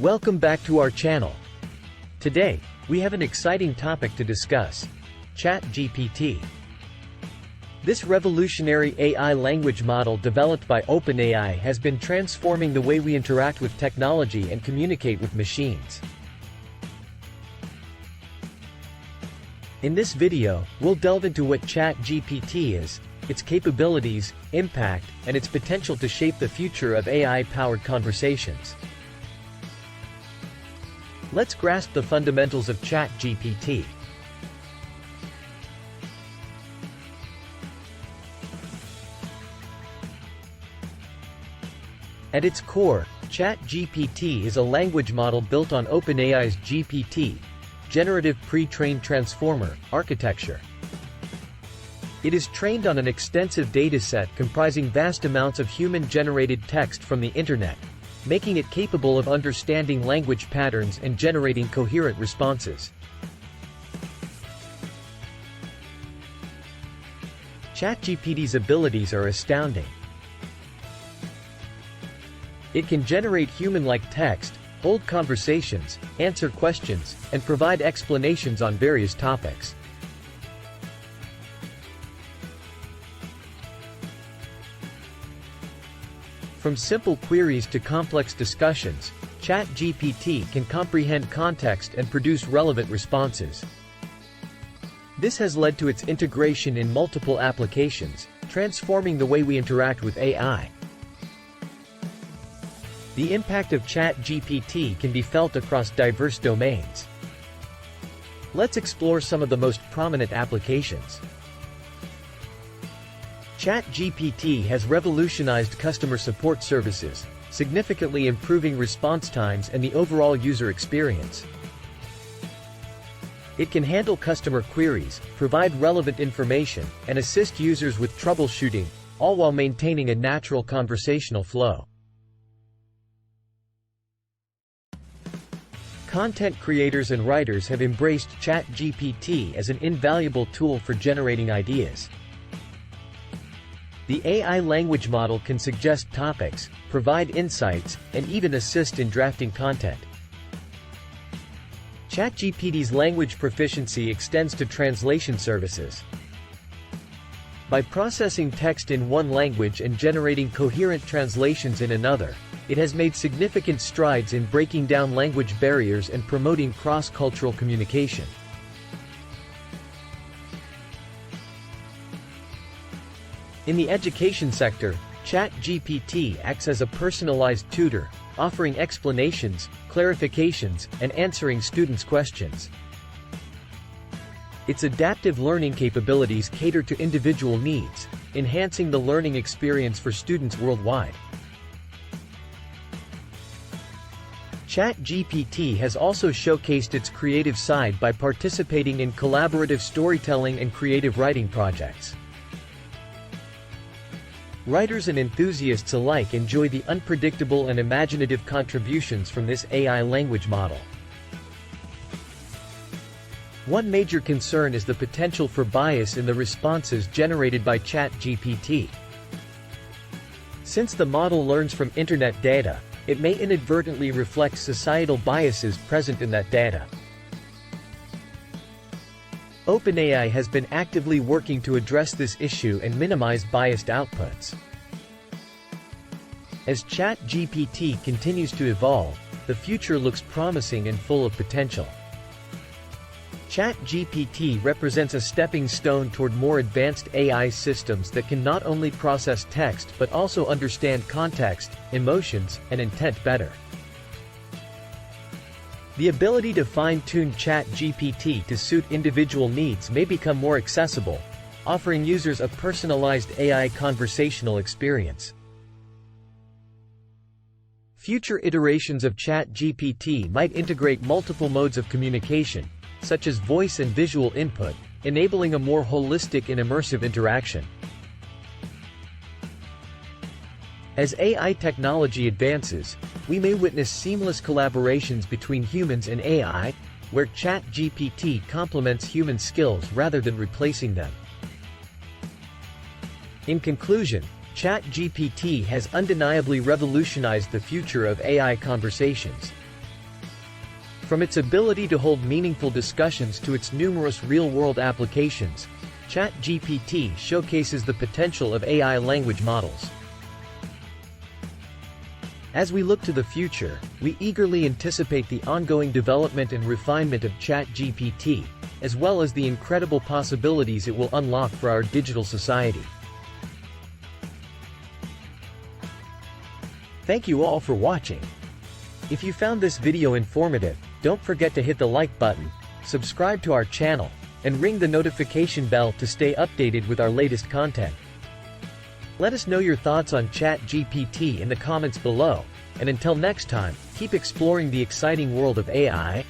Welcome back to our channel. Today, we have an exciting topic to discuss: ChatGPT. This revolutionary AI language model developed by OpenAI has been transforming the way we interact with technology and communicate with machines. In this video, we'll delve into what ChatGPT is, its capabilities, impact, and its potential to shape the future of AI-powered conversations. Let's grasp the fundamentals of ChatGPT. At its core, ChatGPT is a language model built on OpenAI's GPT, Generative Pre-trained Transformer, architecture. It is trained on an extensive dataset comprising vast amounts of human-generated text from the Internet, making it capable of understanding language patterns and generating coherent responses. ChatGPT's abilities are astounding. It can generate human-like text, hold conversations, answer questions, and provide explanations on various topics. From simple queries to complex discussions, ChatGPT can comprehend context and produce relevant responses. This has led to its integration in multiple applications, transforming the way we interact with AI. The impact of ChatGPT can be felt across diverse domains. Let's explore some of the most prominent applications. ChatGPT has revolutionized customer support services, significantly improving response times and the overall user experience. It can handle customer queries, provide relevant information, and assist users with troubleshooting, all while maintaining a natural conversational flow. Content creators and writers have embraced ChatGPT as an invaluable tool for generating ideas. The AI language model can suggest topics, provide insights, and even assist in drafting content. ChatGPT's language proficiency extends to translation services. By processing text in one language and generating coherent translations in another, it has made significant strides in breaking down language barriers and promoting cross-cultural communication. In the education sector, ChatGPT acts as a personalized tutor, offering explanations, clarifications, and answering students' questions. Its adaptive learning capabilities cater to individual needs, enhancing the learning experience for students worldwide. ChatGPT has also showcased its creative side by participating in collaborative storytelling and creative writing projects. Writers and enthusiasts alike enjoy the unpredictable and imaginative contributions from this AI language model. One major concern is the potential for bias in the responses generated by ChatGPT. Since the model learns from Internet data, it may inadvertently reflect societal biases present in that data. OpenAI has been actively working to address this issue and minimize biased outputs. As ChatGPT continues to evolve, the future looks promising and full of potential. ChatGPT represents a stepping stone toward more advanced AI systems that can not only process text but also understand context, emotions, and intent better. The ability to fine-tune ChatGPT to suit individual needs may become more accessible, offering users a personalized AI conversational experience. Future iterations of ChatGPT might integrate multiple modes of communication, such as voice and visual input, enabling a more holistic and immersive interaction. As AI technology advances, we may witness seamless collaborations between humans and AI, where ChatGPT complements human skills rather than replacing them. In conclusion, ChatGPT has undeniably revolutionized the future of AI conversations. From its ability to hold meaningful discussions to its numerous real-world applications, ChatGPT showcases the potential of AI language models. As we look to the future, we eagerly anticipate the ongoing development and refinement of ChatGPT, as well as the incredible possibilities it will unlock for our digital society. Thank you all for watching. If you found this video informative, don't forget to hit the like button, subscribe to our channel, and ring the notification bell to stay updated with our latest content. Let us know your thoughts on ChatGPT in the comments below, and until next time, keep exploring the exciting world of AI.